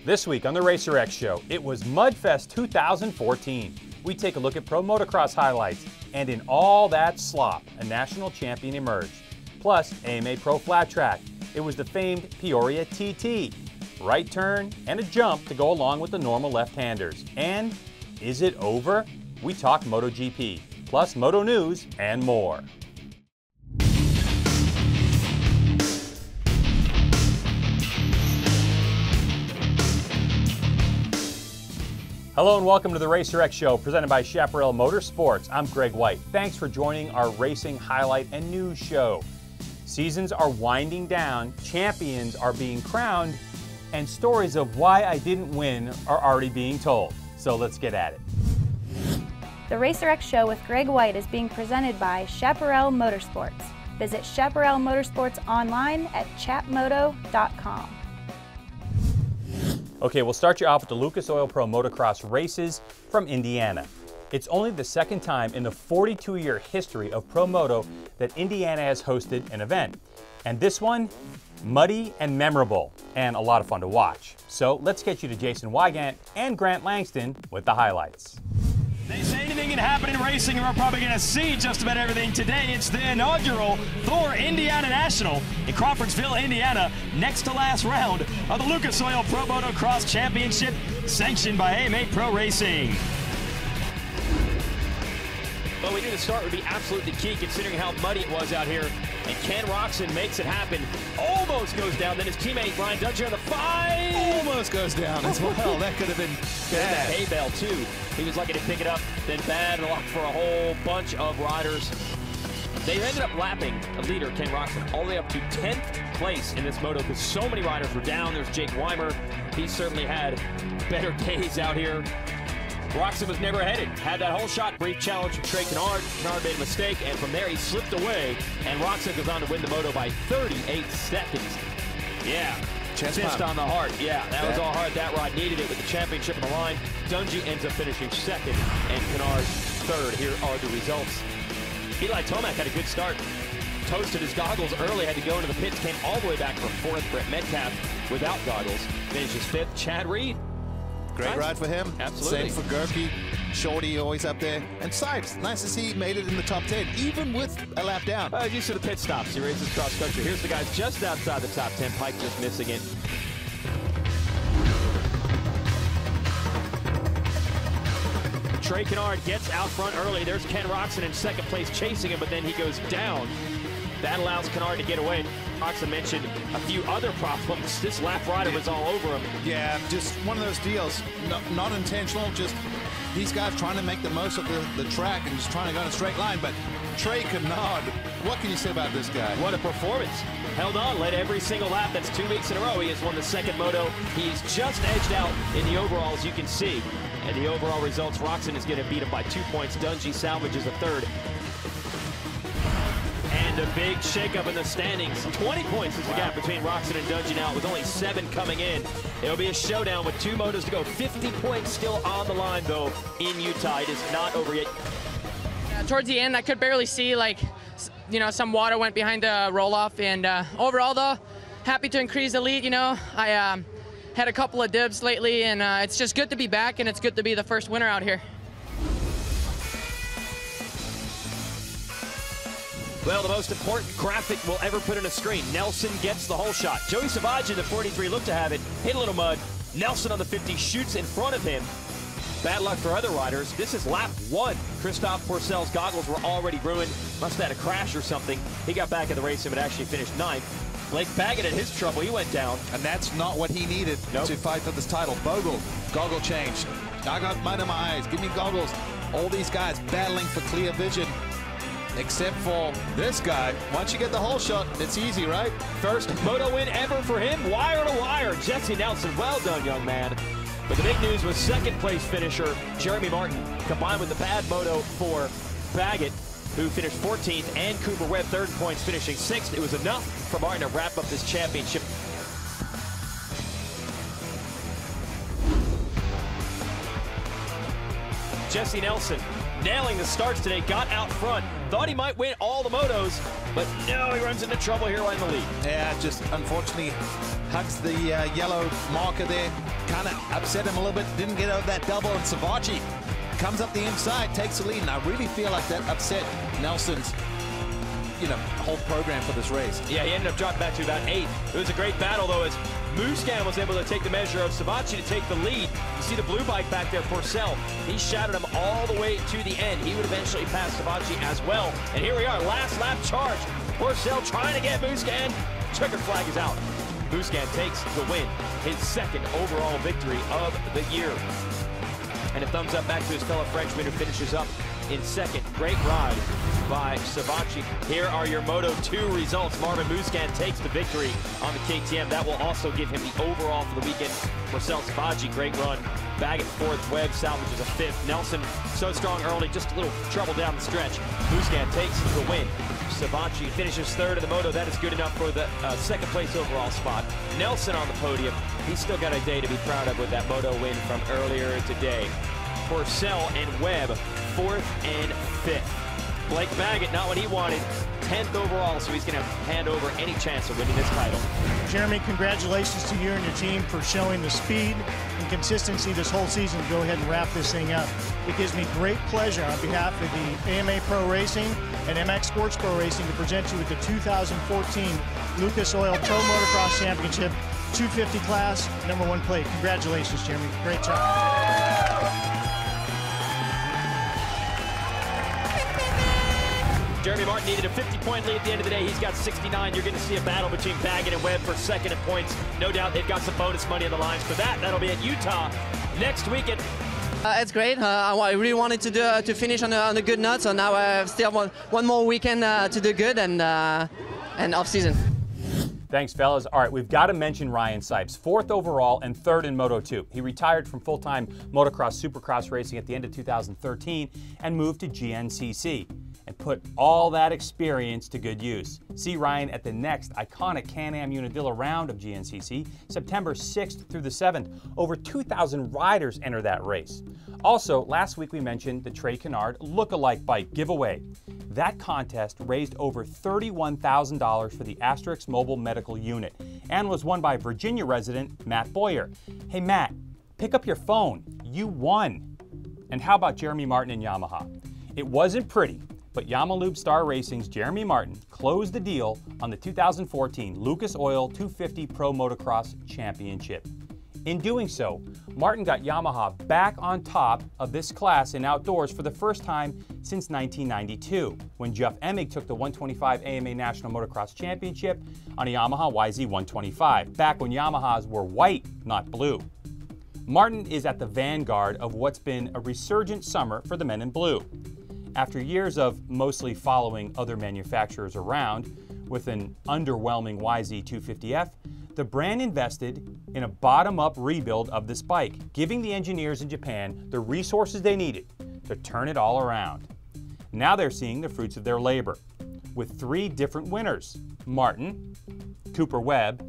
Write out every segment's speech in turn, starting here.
This week on the Racer X Show, it was Mudfest 2014. We take a look at pro motocross highlights, and in all that slop, a national champion emerged. Plus, AMA Pro Flat Track. It was the famed Peoria TT. Right turn and a jump to go along with the normal left-handers. And is it over? We talk MotoGP, plus Moto News and more. Hello and welcome to the Racer X Show, presented by Chaparral Motorsports. I'm Greg White. Thanks for joining our racing highlight and news show. Seasons are winding down, champions are being crowned, and stories of why I didn't win are already being told. So let's get at it. The Racer X Show with Greg White is being presented by Chaparral Motorsports. Visit Chaparral Motorsports online at chapmoto.com. Okay, we'll start you off with the Lucas Oil Pro Motocross races from Indiana. It's only the second time in the 42-year history of Pro Moto that Indiana has hosted an event. And this one, muddy and memorable, and a lot of fun to watch. So let's get you to Jason Wygant and Grant Langston with the highlights. They say anything can happen in racing, and we're probably going to see just about everything today. It's the inaugural Thor Indiana National in Crawfordsville, Indiana, next to last round of the Lucas Oil Pro Motocross Championship, sanctioned by AMA Pro Racing. Well, we knew the start would be absolutely key considering how muddy it was out here. And Ken Roczen makes it happen. Almost goes down. Then his teammate, Brian Dudger, on the 5. Almost goes down as well. That could have been bad. That hay bale, too. He was lucky to pick it up. Then bad luck for a whole bunch of riders. They ended up lapping a leader, Ken Roczen, all the way up to 10th place in this moto because so many riders were down. There's Jake Weimer. He certainly had better days out here. Roczen was never headed. Had that whole shot, brief challenge from Trey Kennard. Kennard made a mistake, and from there he slipped away, and Roczen goes on to win the moto by 38 seconds. Yeah, Chance fist pop. on the heart. Yeah, that was all hard. That ride needed it with the championship on the line. Dungey ends up finishing second, and Kennard third. Here are the results. Eli Tomac had a good start. Toasted his goggles early, had to go into the pits, came all the way back for fourth. Brett Metcalf without goggles finishes fifth. Chad Reed. Great ride for him. Absolutely. Same for Gerke. Shorty always up there. And Sipes, nice to see he made it in the top 10, even with a lap down. Used to the pit stops. He races cross country. Here's the guys just outside the top 10. Pike just missing it. Trey Kennard gets out front early. There's Ken Roczen in second place chasing him, but then he goes down. That allows Kennard to get away. Roczen mentioned a few other problems. This lap rider was all over him. Yeah, just one of those deals. Not intentional, just these guys trying to make the most of the track and just trying to go in a straight line. But Trey Kennard, what can you say about this guy? What a performance. Held on, led every single lap. That's 2 weeks in a row. He has won the second moto. He's just edged out in the overalls, you can see. And the overall results, Roczen is going to beat him by 2 points. Dungey salvages a third. And a big shakeup in the standings. 20 points is the gap between Roczen and Dungey now, with only 7 coming in. It'll be a showdown with 2 motos to go. 50 points still on the line, though, in Utah. It is not over yet. Towards the end, I could barely see, some water went behind the roll-off. And overall, though, happy to increase the lead. I had a couple of dibs lately, and it's just good to be back, and it's good to be the first winner out here. Well, the most important graphic we'll ever put on a screen. Nelson gets the whole shot. Joey Savage in the 43 looked to have it, hit a little mud. Nelson on the 50 shoots in front of him. Bad luck for other riders. This is lap 1. Christophe Pourcel's goggles were already ruined. Must have had a crash or something. He got back in the race and actually finished 9th. Blake Baggett had his trouble. He went down. And that's not what he needed to fight for this title. Bogle, goggle change. I got mud in my eyes. Give me goggles. All these guys battling for clear vision. Except for this guy. Once you get the whole shot, it's easy, right? First moto win ever for him, wire to wire. Jesse Nelson, well done, young man. But the big news was second place finisher Jeremy Martin, combined with the bad moto for Baggett, who finished 14th, and Cooper Webb, third in points, finishing 6th. It was enough for Martin to wrap up this championship. Jesse Nelson nailing the starts today, got out front, thought he might win all the motos, but no, he runs into trouble here in the lead. Yeah, just unfortunately hugs the yellow marker there, kind of upset him a little bit, didn't get over that double, and Savatgy comes up the inside, takes the lead, and I really feel like that upset Nelson's whole program for this race. Yeah, he ended up dropping back to about 8th. It was a great battle, though, as Musquin was able to take the measure of Savatgy to take the lead. You see the blue bike back there, Purcell. He shouted him all the way to the end. He would eventually pass Savatgy as well. And here we are, last lap charge. Purcell trying to get Musquin. Checker flag is out. Musquin takes the win, his 2nd overall victory of the year. And a thumbs up back to his fellow Frenchman who finishes up in 2nd. Great ride by Savatgy. Here are your Moto 2 results. Marvin Musquin takes the victory on the KTM. That will also give him the overall for the weekend. Marcel Savatgy, great run. Baggett 4th, Webb salvages a 5th. Nelson, so strong early, just a little trouble down the stretch. Musquin takes the win. Savatgy finishes 3rd in the Moto. That is good enough for the 2nd place overall spot. Nelson on the podium. He's still got a day to be proud of with that Moto win from earlier today. Purcell and Webb, 4th and 5th. Blake Baggett, not what he wanted, 10th overall, so he's going to hand over any chance of winning this title. Jeremy, congratulations to you and your team for showing the speed and consistency this whole season to go ahead and wrap this thing up. It gives me great pleasure on behalf of the AMA Pro Racing and MX Sports Pro Racing to present you with the 2014 Lucas Oil Pro Motocross Championship 250 class, #1 plate. Congratulations, Jeremy. Great job. Jeremy Martin needed a 50-point lead at the end of the day. He's got 69. You're going to see a battle between Baggett and Webb for 2nd in points. No doubt they've got some bonus money on the lines for that. That'll be at Utah next weekend. It's great. I really wanted to finish on a good note, so now I have still one more weekend to do good and off-season. Thanks, fellas. All right, we've got to mention Ryan Sipes, 4th overall and 3rd in Moto 2. He retired from full-time motocross supercross racing at the end of 2013 and moved to GNCC and put all that experience to good use. See Ryan at the next iconic Can-Am Unadilla round of GNCC, September 6th through the 7th. Over 2,000 riders enter that race. Also, last week we mentioned the Trey Canard look-alike bike giveaway. That contest raised over $31,000 for the Asterix Mobile Medical Unit and was won by Virginia resident Matt Boyer. Hey Matt, pick up your phone. You won. And how about Jeremy Martin and Yamaha? It wasn't pretty, but Yamalube Star Racing's Jeremy Martin closed the deal on the 2014 Lucas Oil 250 Pro Motocross Championship. In doing so, Martin got Yamaha back on top of this class in outdoors for the first time since 1992, when Jeff Emig took the 125 AMA National Motocross Championship on a Yamaha YZ125, back when Yamahas were white, not blue. Martin is at the vanguard of what's been a resurgent summer for the men in blue. After years of mostly following other manufacturers around with an underwhelming YZ250F, the brand invested in a bottom-up rebuild of this bike, giving the engineers in Japan the resources they needed to turn it all around. Now they're seeing the fruits of their labor, with 3 different winners: Martin, Cooper Webb,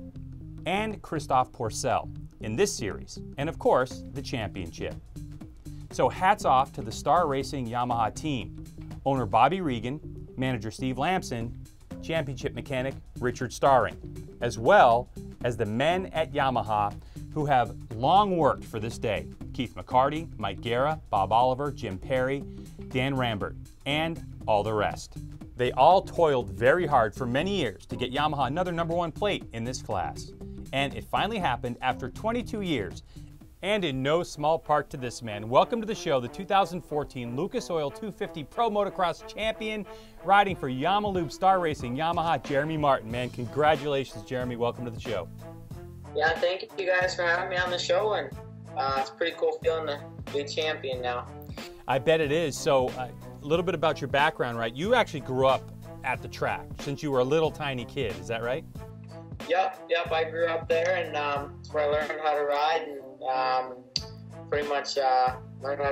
and Christophe Purcell in this series, and of course, the championship. So hats off to the Star Racing Yamaha team, owner Bobby Regan, manager Steve Lamson, championship mechanic Richard Starring, as well as the men at Yamaha who have long worked for this day: Keith McCarty, Mike Guerra, Bob Oliver, Jim Perry, Dan Rambert, and all the rest. They all toiled very hard for many years to get Yamaha another #1 plate in this class. And it finally happened after 22 years. And in no small part to this man. Welcome to the show, the 2014 Lucas Oil 250 Pro Motocross Champion, riding for Yamalube Star Racing Yamaha, Jeremy Martin. Man, congratulations, Jeremy. Welcome to the show. Yeah, thank you guys for having me on the show, and it's pretty cool feeling to be a champion now. I bet it is. So, a little bit about your background, right? You actually grew up at the track since you were a little tiny kid. Is that right? Yep. I grew up there, and that's where I learned how to ride, and pretty much learned how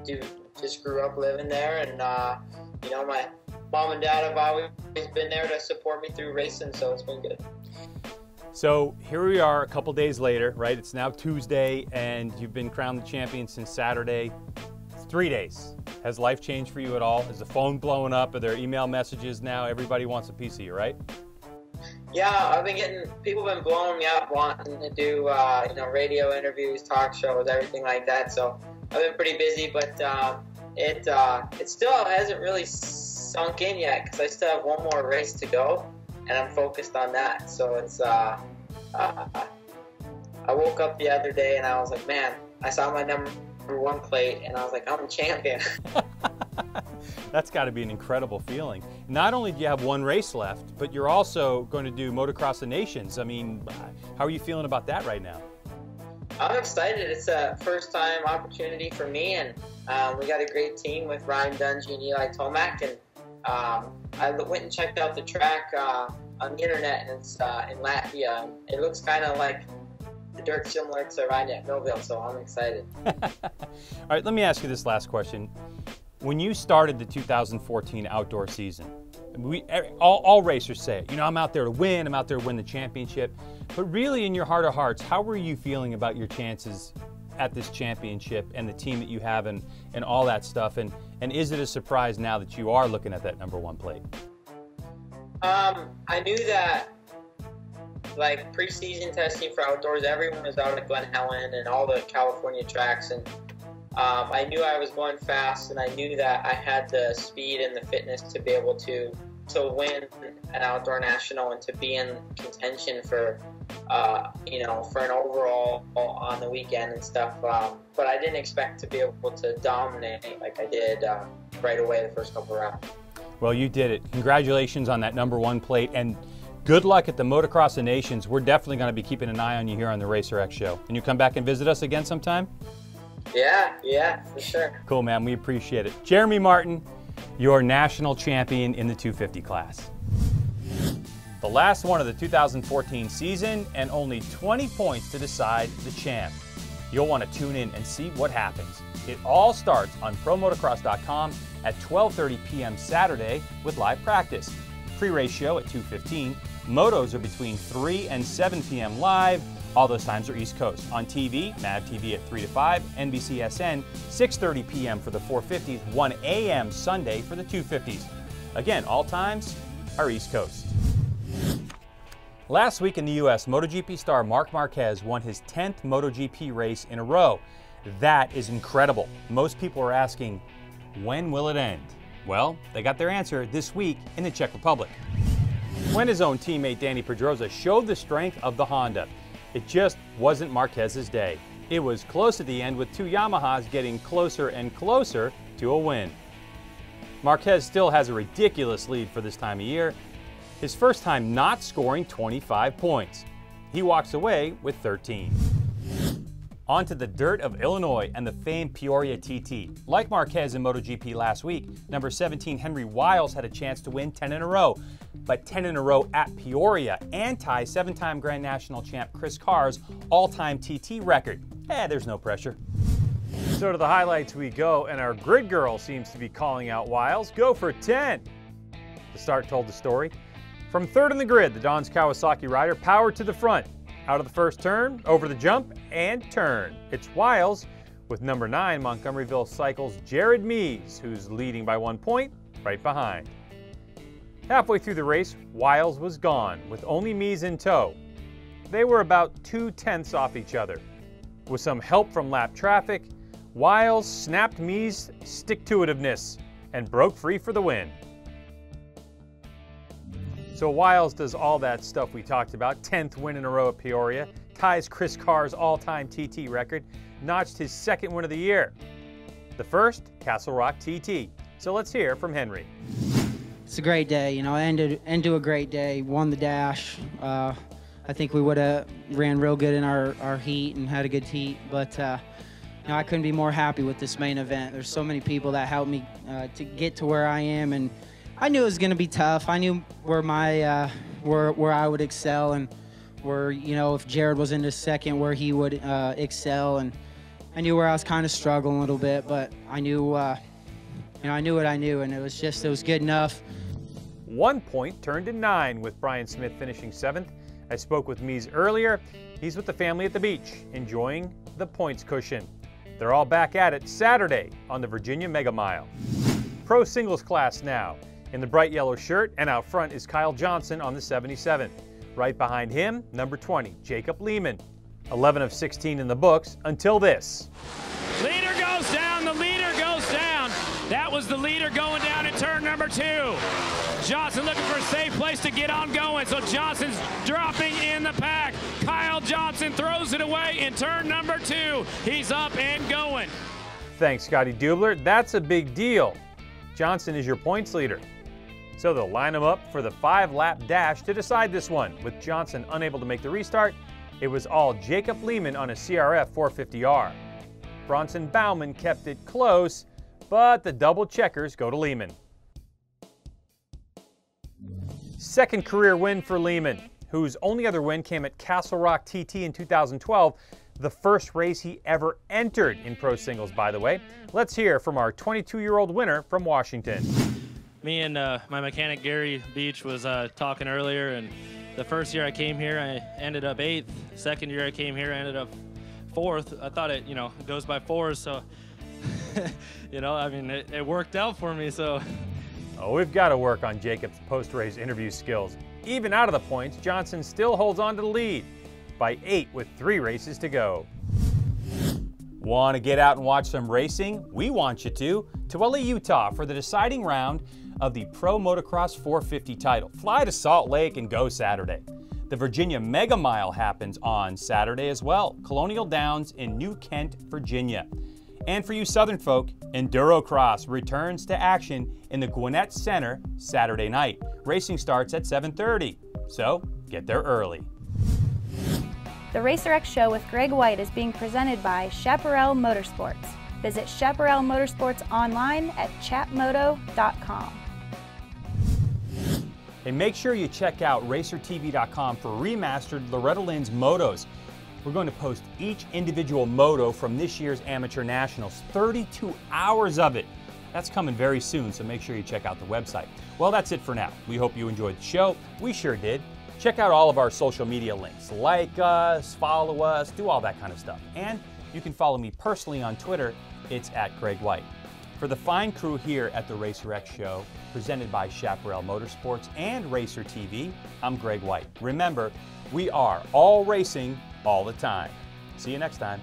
to, just grew up living there, and my mom and dad have always been there to support me through racing, so it's been good. So here we are a couple days later, right? It's now Tuesday, and you've been crowned the champion since Saturday. It's 3 days. Has life changed for you at all? Is the phone blowing up? Are there email messages now? Everybody wants a piece of you, right? Yeah, I've been getting, people have been blowing me up wanting to do, you know, radio interviews, talk shows, everything like that. So I've been pretty busy, but it still hasn't really sunk in yet because I still have one more race to go, and I'm focused on that. So it's, I woke up the other day and I was like, man, I saw my number 1 plate and I was like, I'm a champion. That's got to be an incredible feeling. Not only do you have one race left, but you're also going to do Motocross of Nations. I mean, how are you feeling about that right now? I'm excited. It's a first-time opportunity for me, and we got a great team with Ryan Dungey and Eli Tomac. And I went and checked out the track on the internet, and it's in Latvia. It looks kind of like the dirt similar to riding at Millville, so I'm excited. All right, let me ask you this last question. When you started the 2014 outdoor season, all racers say it, you know, I'm out there to win, I'm out there to win the championship. But really, in your heart of hearts, how were you feeling about your chances at this championship and the team that you have and all that stuff? And is it a surprise now that you are looking at that number 1 plate? I knew that, like, preseason testing for outdoors, everyone was out at Glen Helen and all the California tracks, and I knew I was going fast, and I knew that I had the speed and the fitness to be able to win an outdoor national and to be in contention for, you know, for an overall on the weekend and stuff. But I didn't expect to be able to dominate like I did right away the first couple rounds. Well, you did it. Congratulations on that number 1 plate, and good luck at the Motocross of Nations. We're definitely going to be keeping an eye on you here on the Racer X Show. Can you come back and visit us again sometime? Yeah, for sure. Cool, man. We appreciate it. Jeremy Martin, your national champion in the 250 class. The last one of the 2014 season, and only 20 points to decide the champ. You'll want to tune in and see what happens. It all starts on ProMotocross.com at 12:30 p.m. Saturday with live practice. Pre-race show at 2:15. Motos are between 3 and 7 p.m. live. All those times are East Coast. On TV, MAV TV at 3 to 5, NBCSN, 6:30 p.m. for the 450s, 1 a.m. Sunday for the 250s. Again, all times are East Coast. Last week in the U.S., MotoGP star Marc Marquez won his 10th MotoGP race in a row. That is incredible. Most people are asking, when will it end? Well, they got their answer this week in the Czech Republic, when his own teammate Danny Pedrosa showed the strength of the Honda. It just wasn't Marquez's day. It was close at the end, with 2 Yamahas getting closer and closer to a win. Marquez still has a ridiculous lead for this time of year, his first time not scoring 25 points. He walks away with 13. On to the dirt of Illinois and the famed Peoria TT. Like Marquez in MotoGP last week, number 17 Henry Wiles had a chance to win 10 in a row. But 10 in a row at Peoria and tie 7-time Grand National champ Chris Carr's all-time TT record. There's no pressure. So to the highlights we go, and our grid girl seems to be calling out Wiles. Go for 10. The start told the story. From third in the grid, the Don's Kawasaki rider powered to the front. Out of the first turn, over the jump, and turn. It's Wiles with number 9 Montgomeryville Cycles' Jared Mees, who's leading by 1 point, right behind. Halfway through the race, Wiles was gone, with only Mees in tow. They were about 2/10 off each other. With some help from lap traffic, Wiles snapped Mees' stick-to-itiveness and broke free for the win. So Wiles does all that stuff we talked about, 10th win in a row at Peoria, ties Chris Carr's all-time TT record, notched his 2nd win of the year. The first, Castle Rock TT. So let's hear from Henry. It's a great day, you know, into a great day, won the dash. I think we would have ran real good in our heat and had a good heat, but you know, I couldn't be more happy with this main event. There's so many people that helped me to get to where I am, and I knew it was going to be tough. I knew where my where I would excel, and where, you know, if Jared was in the second, where he would excel, and I knew where I was kind of struggling a little bit, but I knew, you know, I knew what I knew, and it was good enough. 1 point turned to 9 with Brian Smith finishing 7th. I spoke with Mees earlier. He's with the family at the beach, enjoying the points cushion. They're all back at it Saturday on the Virginia Mega Mile. Pro singles class now. In the bright yellow shirt and out front is Kyle Johnson on the 77. Right behind him, number 20, Jacob Lehman. 11 of 16 in the books until this. Leader goes down, the leader goes down. That was the leader going down in turn number 2. Johnson looking for a safe place to get on going, so Johnson's dropping in the pack. Kyle Johnson throws it away in turn number 2. He's up and going. Thanks, Scotty Dubler. That's a big deal. Johnson is your points leader. So they'll line him up for the 5-lap dash to decide this one. With Johnson unable to make the restart, it was all Jacob Lehman on a CRF 450R. Bronson Bauman kept it close, but the double checkers go to Lehman. Second career win for Lehman, whose only other win came at Castle Rock TT in 2012, the first race he ever entered in pro singles, by the way. Let's hear from our 22-year-old winner from Washington. Me and my mechanic Gary Beach was talking earlier, and the first year I came here, I ended up 8th. Second year I came here, I ended up 4th. I thought it, it goes by 4s, so, I mean, it worked out for me, so. Oh, we've got to work on Jacob's post-race interview skills. Even out of the points, Johnson still holds on to the lead by 8 with 3 races to go. Want to get out and watch some racing? We want you to Tuella, Utah for the deciding round of the Pro Motocross 450 title. Fly to Salt Lake and go Saturday. The Virginia Mega Mile happens on Saturday as well. Colonial Downs in New Kent, Virginia. And for you Southern folk, Endurocross returns to action in the Gwinnett Center Saturday night. Racing starts at 7:30, so get there early. The Racer X Show with Greg White is being presented by Chaparral Motorsports. Visit Chaparral Motorsports online at chapmoto.com. And make sure you check out racertv.com for remastered Loretta Lynn's motos. We're going to post each individual moto from this year's Amateur Nationals, 32 hours of it. That's coming very soon, so make sure you check out the website. Well, that's it for now. We hope you enjoyed the show. We sure did. Check out all of our social media links. Like us, follow us, do all that kind of stuff. And you can follow me personally on Twitter. It's @GregWhite. For the fine crew here at the Racer X Show, presented by Chaparral Motorsports and Racer TV, I'm Greg White. Remember, we are all racing all the time. See you next time.